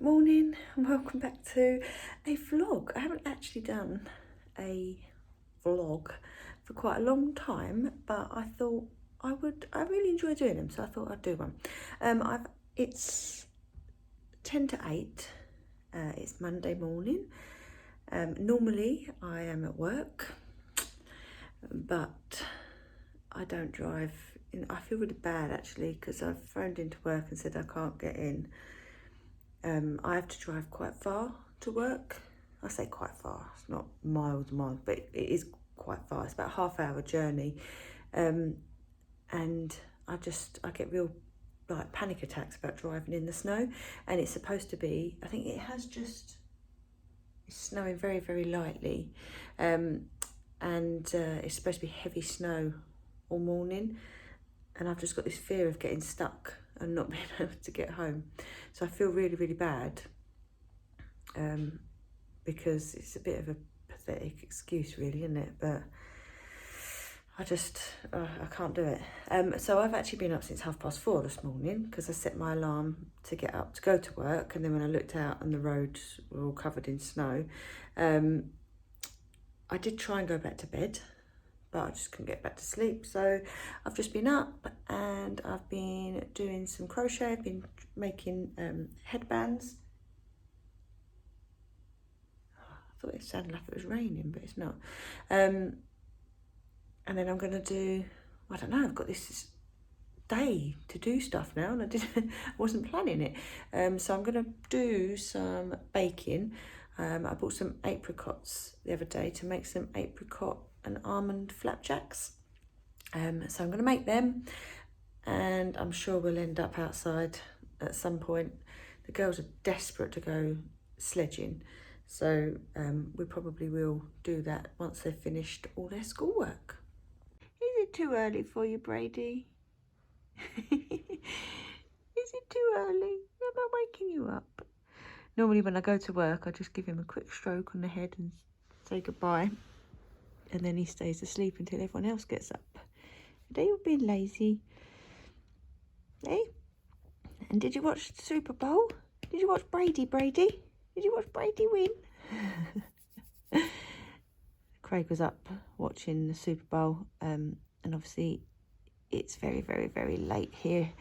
Morning and welcome back to a vlog. I haven't actually done a vlog for quite a long time, but I thought I really enjoy doing them, so I thought I'd do one. It's 10 to 8, it's Monday morning. Normally I am at work, but I don't drive. I feel really bad actually, because I've phoned into work and said I can't get in. I have to drive quite far to work. I say quite far, it's not miles and miles, but it is quite far. It's about a half-hour journey. And I get real like panic attacks about driving in the snow. And it's supposed to be, I think it's snowing very, very lightly. And it's supposed to be heavy snow all morning. And I've just got this fear of getting stuck and not being able to get home. So I feel really, really bad, because it's a bit of a pathetic excuse really, isn't it? But I can't do it. So I've actually been up since 4:30 this morning, because I set my alarm to get up to go to work, and then when I looked out and the roads were all covered in snow, I did try and go back to bed, but I just couldn't get back to sleep. So I've just been up and I've been doing some crochet. I've been making headbands. I thought it sounded like it was raining, but it's not. And then I'm gonna do, I don't know, I've got this day to do stuff now, and I wasn't planning it. So I'm gonna do some baking. I bought some apricots the other day to make some apricot and almond flapjacks. So I'm going to make them, and I'm sure we'll end up outside at some point. The girls are desperate to go sledging, so we probably will do that once they've finished all their schoolwork. Is it too early for you, Brady? Is it too early? Am I waking you up? Normally when I go to work, I just give him a quick stroke on the head and say goodbye. And then he stays asleep until everyone else gets up. Today you're being lazy. Eh? And did you watch the Super Bowl? Did you watch Brady? Did you watch Brady win? Craig was up watching the Super Bowl. And obviously it's very, very, very late here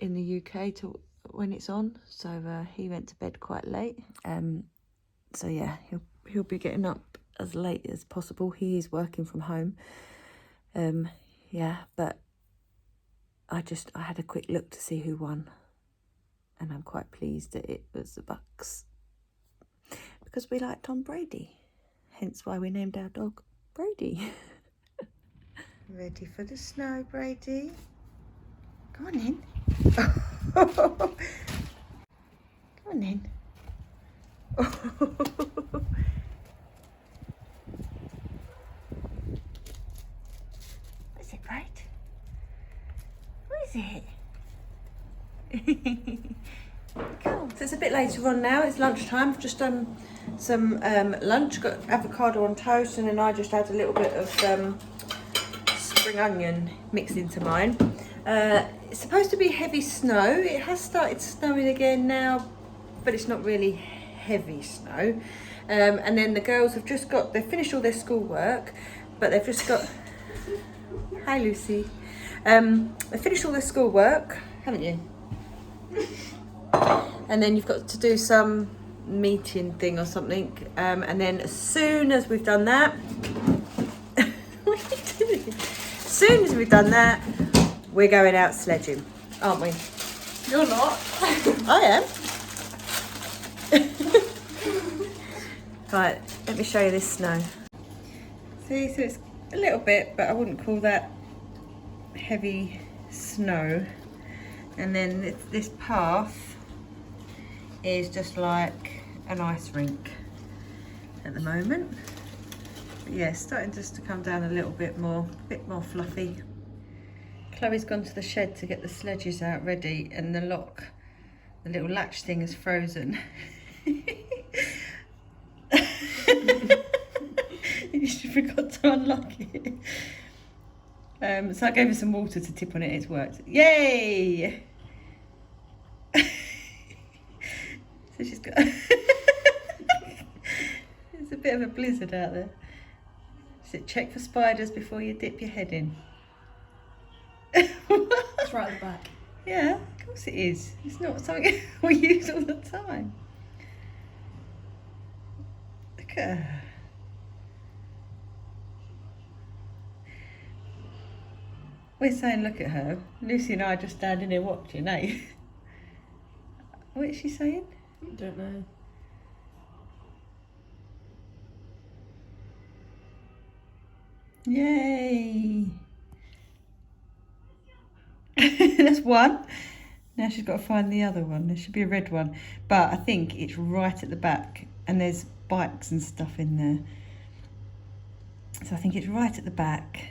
in the UK to when it's on. So he went to bed quite late. So yeah, he'll be getting up as late as possible. He is working from home. Yeah, but I had a quick look to see who won, and I'm quite pleased that it was the Bucks, because we like Tom Brady, hence why we named our dog Brady. Ready for the snow, Brady? Come on in. Come on in. Is it right? What is it? Cool. So it's a bit later on now. It's lunchtime. I've just done some lunch. Got avocado on toast, and then I just had a little bit of spring onion mixed into mine. It's supposed to be heavy snow. It has started snowing again now, but it's not really heavy snow. And then the girls have they've finished all their schoolwork, but they've just got, hi Lucy. They've finished all their schoolwork, haven't you? And then you've got to do some meeting thing or something. And then as soon as we've done that, what are you doing? As soon as we've done that, we're going out sledging, aren't we? You're not. I am. Right, let me show you this snow. See, so it's a little bit, but I wouldn't call that heavy snow. And then this path is just like an ice rink at the moment. But yeah, it's starting just to come down a little bit more fluffy. Chloe's gone to the shed to get the sledges out ready, and the little latch thing is frozen. She forgot to unlock it. So I gave her some water to tip on it. It's worked. Yay! So she's got... There's a bit of a blizzard out there. Is it check for spiders before you dip your head in? It's right at the back. Yeah, of course it is. It's not something we use all the time. Look at her. We're saying look at her. Lucy and I are just standing there watching, eh? What is she saying? Don't know. Yay! That's one. Now she's got to find the other one. There should be a red one. But I think it's right at the back and there's bikes and stuff in there. So I think it's right at the back.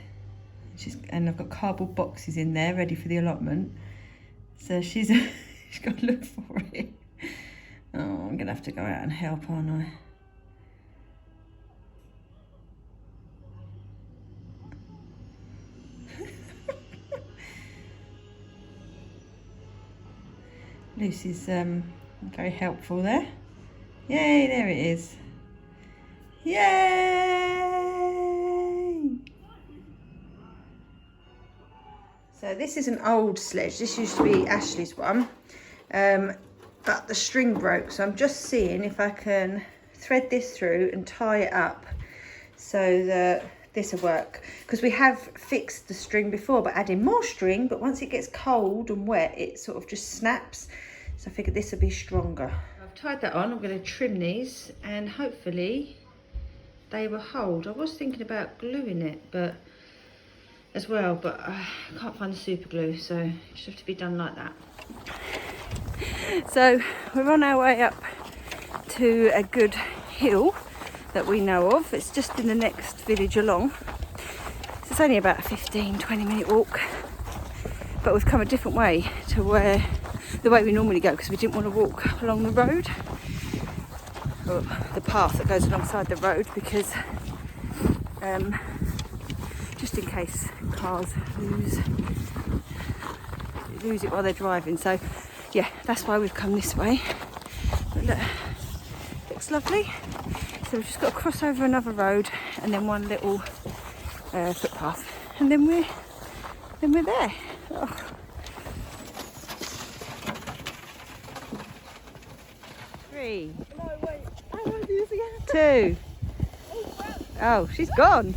And I've got cardboard boxes in there ready for the allotment. So she's got to look for it. Oh, I'm going to have to go out and help, aren't I? Lucy's very helpful there. Yay, there it is. Yay! So this is an old sledge. This used to be Ashley's one, but the string broke. So I'm just seeing if I can thread this through and tie it up so that this will work. Because we have fixed the string before by adding more string, but once it gets cold and wet, it sort of just snaps. So I figured this will be stronger. I've tied that on. I'm going to trim these and hopefully they will hold. I was thinking about gluing it, but I can't find the super glue, so it just have to be done like that. So we're on our way up to a good hill that we know of. It's just in the next village along. So it's only about a 15-20 minute walk, but we've come a different way to the way we normally go, because we didn't want to walk along the road, or the path that goes alongside the road, because just in case cars lose it while they're driving. So yeah, that's why we've come this way. But look, looks lovely. So we've just got to cross over another road and then one little footpath, and then we're there. Oh. Three. No, wait. I want to do this again. Two. Oh, she's gone.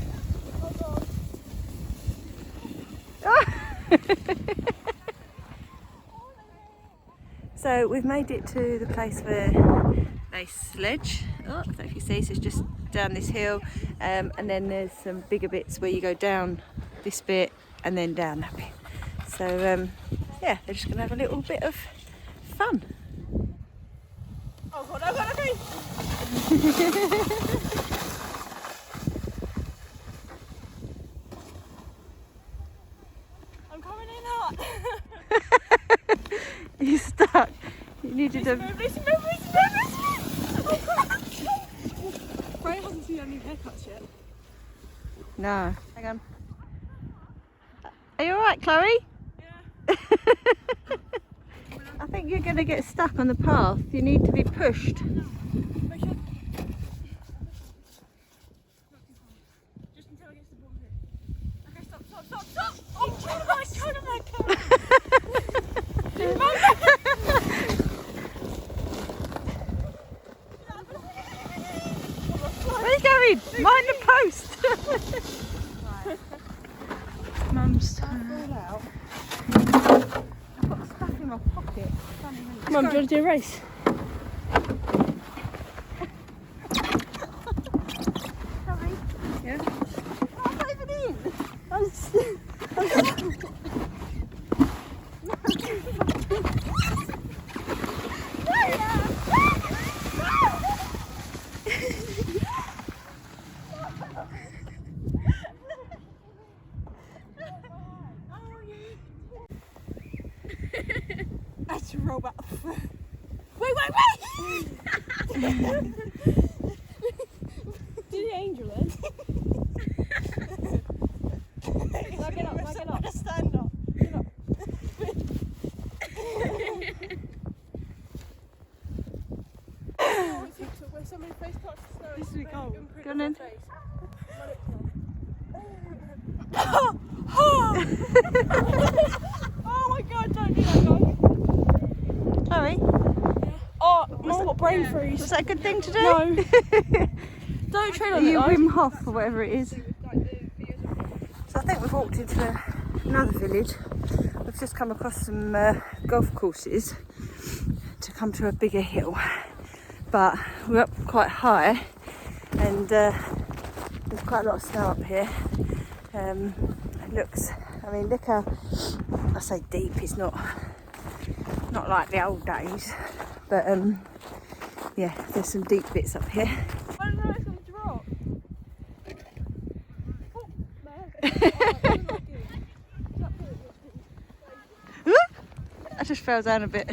So we've made it to the place where they sledge. Oh, I don't know if you see, so it's just down this hill, and then there's some bigger bits where you go down this bit and then down that bit. So yeah, they're just going to have a little bit of fun. Oh god, I've got a face! I'm coming in hot. You're stuck. You needed to... Move. Ray hasn't seen any haircuts yet. No. Hang on. Are you alright, Chloe? Yeah. I think you're going to get stuck on the path. You need to be pushed. No. Just until I get to the bottom here. Okay, stop. Oh, China man, Where are you going? Mind the post! Mum's turn. I've got stuff in my pocket. Mum, do you want to do a race? Sorry. Yeah? I'm not even in. That's a robot. Wait! Do the angel then. Get up. Stand up. Get up. where somebody face touched the snow. This is cold. Go on then. Oh my god, don't do that, guys. Chloe, Oh, Mum got brain freeze. was that a good thing to do? No. Don't tread Are on it, you guys. Wim Hof or whatever it is? So I think we've walked into another village. We've just come across some golf courses to come to a bigger hill, but we're up quite high and there's quite a lot of snow up here. It looks, I mean, look how, I say deep, it's not like the old days, but yeah, there's some deep bits up here. I don't know, it's going to drop. I just fell down a bit.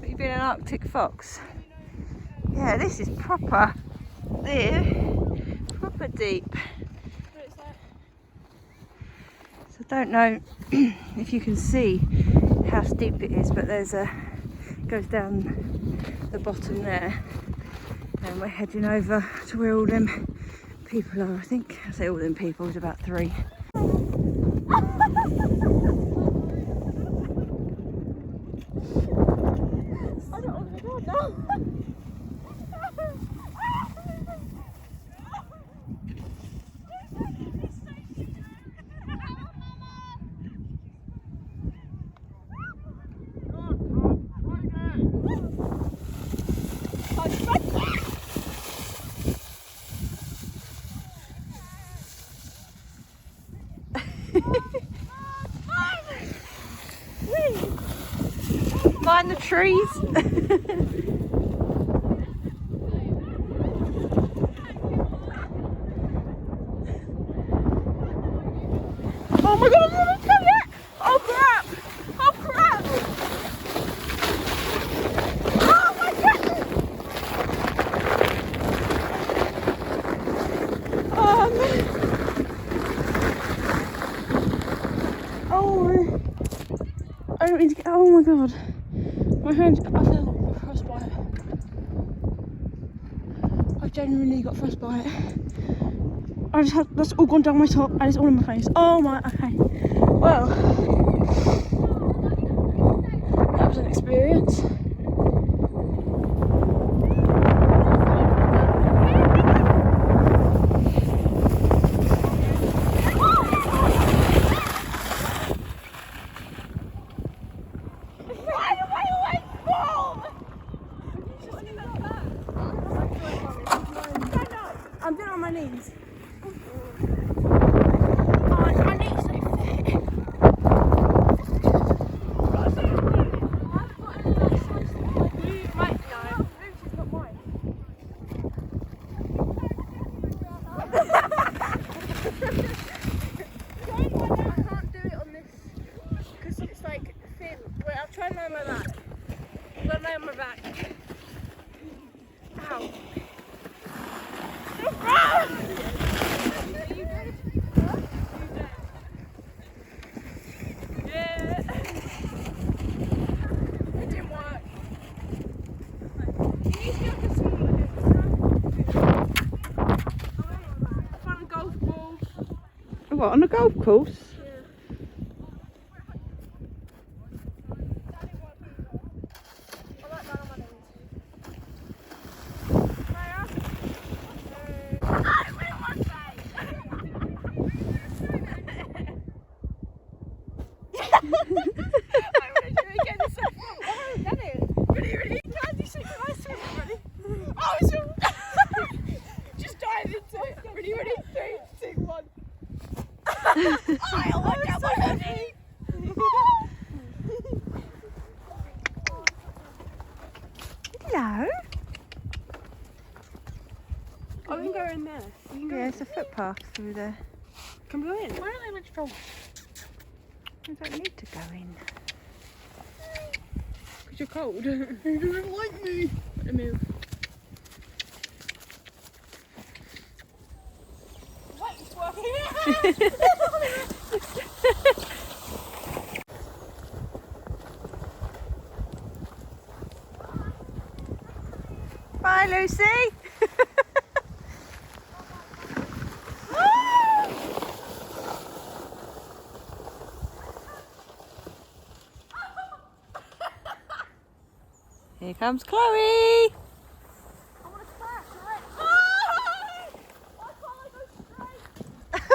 You've been an Arctic fox. Yeah, this is proper. There, proper deep. So I don't know if you can see how steep it is, but there's a goes down the bottom there, and we're heading over to where all them people are. I think I say all them people, it's about 3. Find the trees. Oh my god, I'm gonna kill it! Oh crap! Oh crap! Oh my goodness! Oh man! Oh, I don't mean to get. Oh my god! My hands. I feel like frostbite. I've genuinely got frostbite. I just had, that's all gone down my top and it's all in my face. Oh my, okay. Well, that was an experience. I'm doing it on my knees. What, on a golf course? Hello. Oh, we can go in there. We can go Yeah, it's a footpath through there. Can we go in? Why don't they make strong? I don't need to go in. Because you're cold. You don't like me. Let me move. What? It's working. Hi, Lucy. Here comes Chloe. I want to crash, right? Why can't I go straight?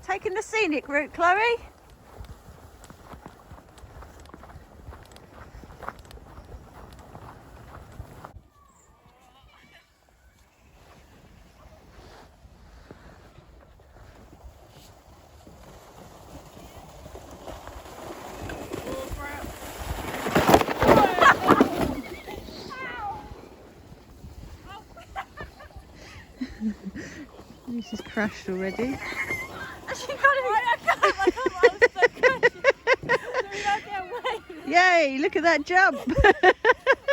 Taking the scenic route, Chloe. This is crashed already. She got it. I can't. I was so crashing. So we don't get away. Yay, look at that jump.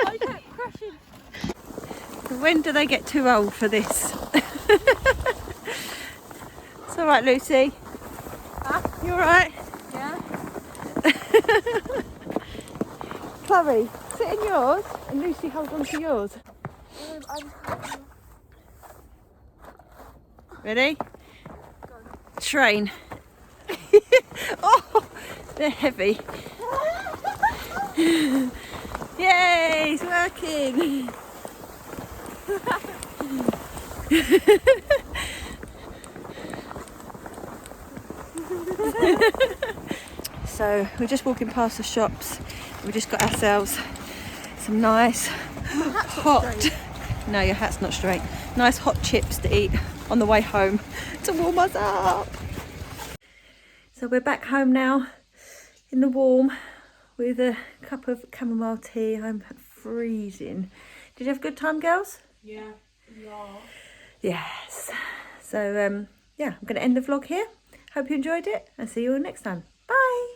I kept crashing. When do they get too old for this? It's alright, Lucy. Huh? You alright? Yeah. Chloe, sit in yours and Lucy hold on to yours. Ready? Train. Oh, they're heavy. Yay, it's working. So we're just walking past the shops. We just got ourselves some nice hot. No, your hat's not straight. Nice hot chips to eat on the way home to warm us up. So we're back home now in the warm with a cup of chamomile tea. I'm freezing. Did you have a good time, girls? Yeah. Yes. So yeah, I'm going to end the vlog here. Hope you enjoyed it and see you all next time. Bye.